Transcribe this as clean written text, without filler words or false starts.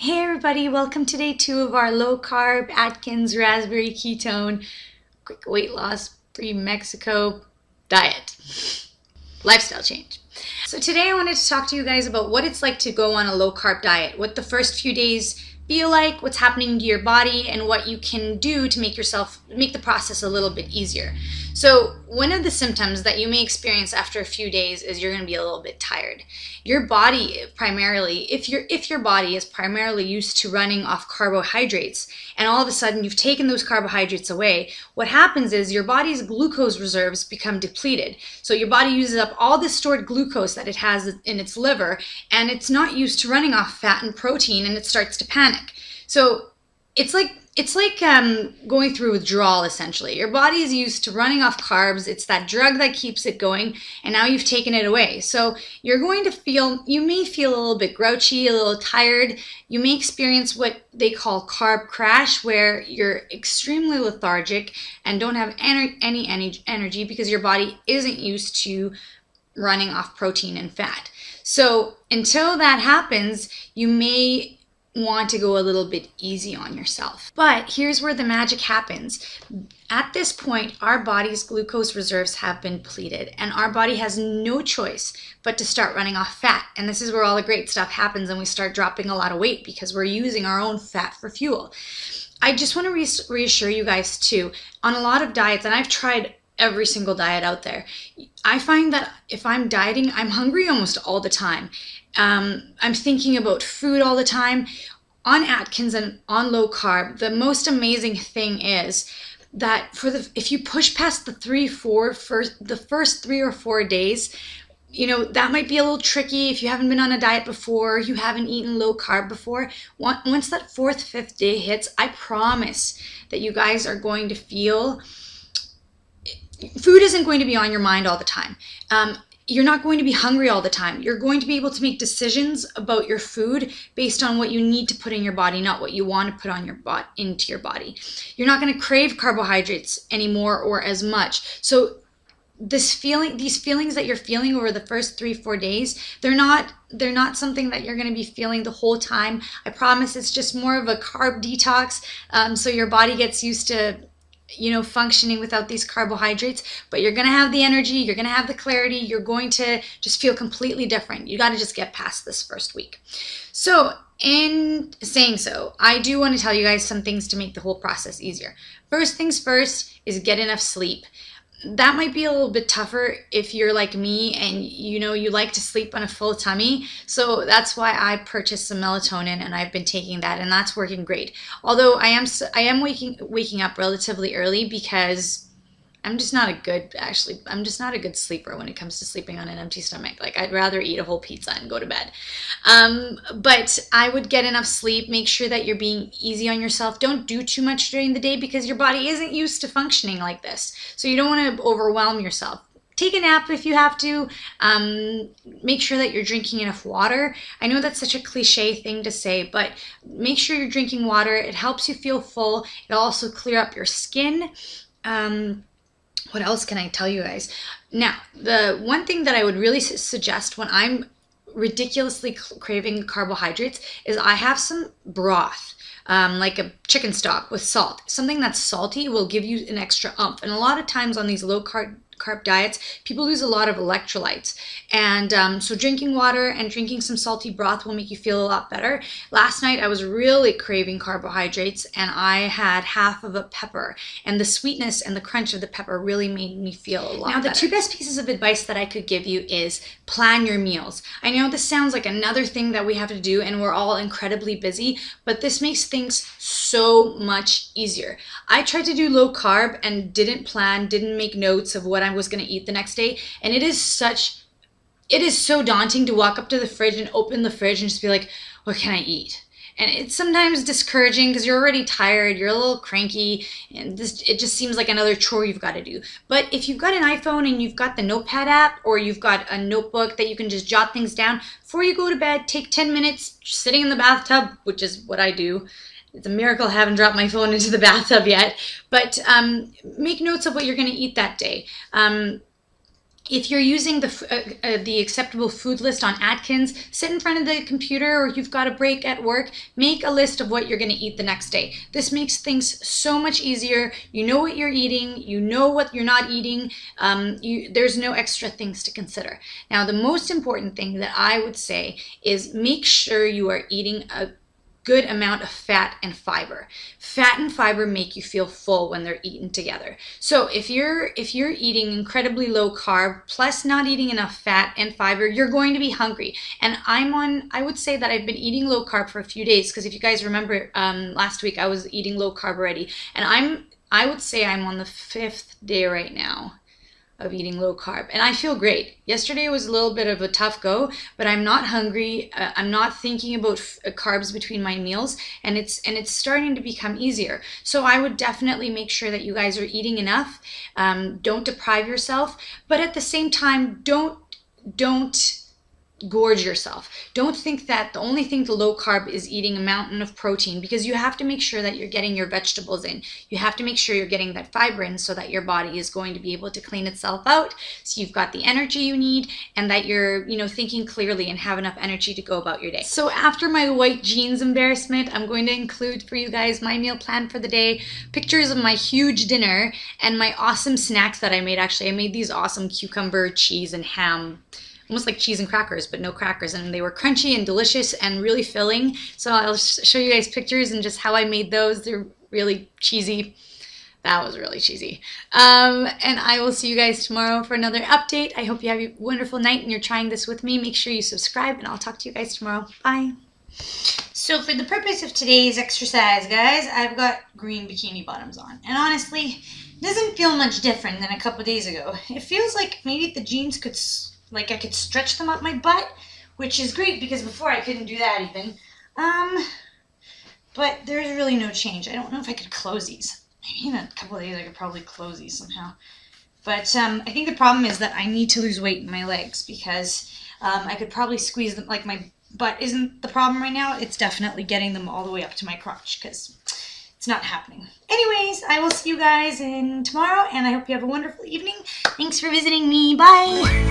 Hey everybody, welcome to day 2 of our low carb Atkins raspberry ketone quick weight loss pre-Mexico diet lifestyle change. So today I wanted to talk to you guys about what it's like to go on a low carb diet, what the first few days feel like, what's happening to your body, and what you can do to make the process a little bit easier. So one of the symptoms that you may experience after a few days is you're going to be a little bit tired. Your body primarily, if your body is primarily used to running off carbohydrates, and all of a sudden you've taken those carbohydrates away, what happens is your body's glucose reserves become depleted. So your body uses up all the stored glucose that it has in its liver, and it's not used to running off fat and protein, and it starts to panic. So it's like going through withdrawal, essentially. Your body is used to running off carbs. It's that drug that keeps it going, and now you've taken it away. So you may feel a little bit grouchy, a little tired. You may experience what they call carb crash, where you're extremely lethargic and don't have any energy because your body isn't used to running off protein and fat. So until that happens, you may want to go a little bit easy on yourself. But here's where the magic happens. At this point, our body's glucose reserves have been depleted, and our body has no choice but to start running off fat. And this is where all the great stuff happens, and we start dropping a lot of weight because we're using our own fat for fuel. I just want to reassure you guys too, on a lot of diets, and I've tried every single diet out there, I find that if I'm dieting, I'm hungry almost all the time. I'm thinking about food all the time. On Atkins and on low carb, the most amazing thing is that if you push past the first 3 or 4 days, that might be a little tricky if you haven't been on a diet before, you haven't eaten low carb before. Once that 4th, 5th day hits, I promise that you guys are going to feel food isn't going to be on your mind all the time. You're not going to be hungry all the time. You're going to be able to make decisions about your food based on what you need to put in your body, not what you want to put on into your body. You're not going to crave carbohydrates anymore or as much. So these feelings that you're feeling over the first 3-4 days, they're not something that you're going to be feeling the whole time. I promise it's just more of a carb detox, so your body gets used to functioning without these carbohydrates, but you're going to have the energy, you're going to have the clarity, you're going to just feel completely different. You got to just get past this first week. So in saying so, I do want to tell you guys some things to make the whole process easier. First things first is get enough sleep. That might be a little bit tougher if you're like me and you like to sleep on a full tummy. So that's why I purchased some melatonin, and I've been taking that, and that's working great. Although I am waking up relatively early because I'm just not a good sleeper when it comes to sleeping on an empty stomach. Like, I'd rather eat a whole pizza and go to bed. But I would get enough sleep. Make sure that you're being easy on yourself. Don't do too much during the day because your body isn't used to functioning like this. So you don't want to overwhelm yourself. Take a nap if you have to. Make sure that you're drinking enough water. I know that's such a cliche thing to say, but make sure you're drinking water. It helps you feel full. It'll also clear up your skin. What else can I tell you guys? Now, the one thing that I would really suggest when I'm ridiculously craving carbohydrates is I have some broth, like a chicken stock with salt. Something that's salty will give you an extra oomph. And a lot of times on these low carb diets, people lose a lot of electrolytes. And so drinking water and drinking some salty broth will make you feel a lot better. Last night I was really craving carbohydrates, and I had half of a pepper, and the sweetness and the crunch of the pepper really made me feel a lot better. Now, the 2 best pieces of advice that I could give you is plan your meals. I know this sounds like another thing that we have to do, and we're all incredibly busy, but this makes things so much easier. I tried to do low carb and didn't make notes of what I was going to eat the next day, and it is so daunting to walk up to the fridge and open the fridge and just be like, what can I eat? And it's sometimes discouraging because you're already tired, you're a little cranky, and it just seems like another chore you've got to do. But if you've got an iPhone and you've got the Notepad app, or you've got a notebook that you can just jot things down, before you go to bed, take 10 minutes sitting in the bathtub, which is what I do. It's a miracle I haven't dropped my phone into the bathtub yet. But make notes of what you're going to eat that day. If you're using the acceptable food list on Atkins, sit in front of the computer, or you've got a break at work, make a list of what you're going to eat the next day. This makes things so much easier. You know what you're eating, you know what you're not eating. There's no extra things to consider. Now, the most important thing that I would say is make sure you are eating a good amount of fat and fiber. Fat and fiber make you feel full when they're eaten together. So if you're eating incredibly low carb plus not eating enough fat and fiber, you're going to be hungry. And I would say that I've been eating low carb for a few days, because if you guys remember last week I was eating low carb already, and I would say I'm on the 5th day right now of eating low carb, and I feel great. Yesterday was a little bit of a tough go, but I'm not hungry. I'm not thinking about carbs between my meals, and it's starting to become easier. So I would definitely make sure that you guys are eating enough. Don't deprive yourself, but at the same time, don't gorge yourself. Don't think that the only thing to low carb is eating a mountain of protein, because you have to make sure that you're getting your vegetables in. You have to make sure you're getting that fiber in, so that your body is going to be able to clean itself out, so you've got the energy you need, and that you're, thinking clearly and have enough energy to go about your day. So after my white jeans embarrassment, I'm going to include for you guys my meal plan for the day, pictures of my huge dinner, and my awesome snacks that I made. Actually, I made these awesome cucumber, cheese, and ham, almost like cheese and crackers, but no crackers, and they were crunchy and delicious and really filling. So I'll show you guys pictures and just how I made those. They're really cheesy. That was really cheesy. And I will see you guys tomorrow for another update. I hope you have a wonderful night and you're trying this with me. Make sure you subscribe, and I'll talk to you guys tomorrow. Bye. So for the purpose of today's exercise, guys, I've got green bikini bottoms on. And honestly, it doesn't feel much different than a couple days ago. It feels like maybe the jeans could, I could stretch them up my butt, which is great, because before I couldn't do that even. But there's really no change. I don't know if I could close these. Maybe in a couple of days I could probably close these somehow. But I think the problem is that I need to lose weight in my legs, because I could probably squeeze them. Like, my butt isn't the problem right now. It's definitely getting them all the way up to my crotch, because it's not happening. Anyways, I will see you guys tomorrow, and I hope you have a wonderful evening. Thanks for visiting me. Bye.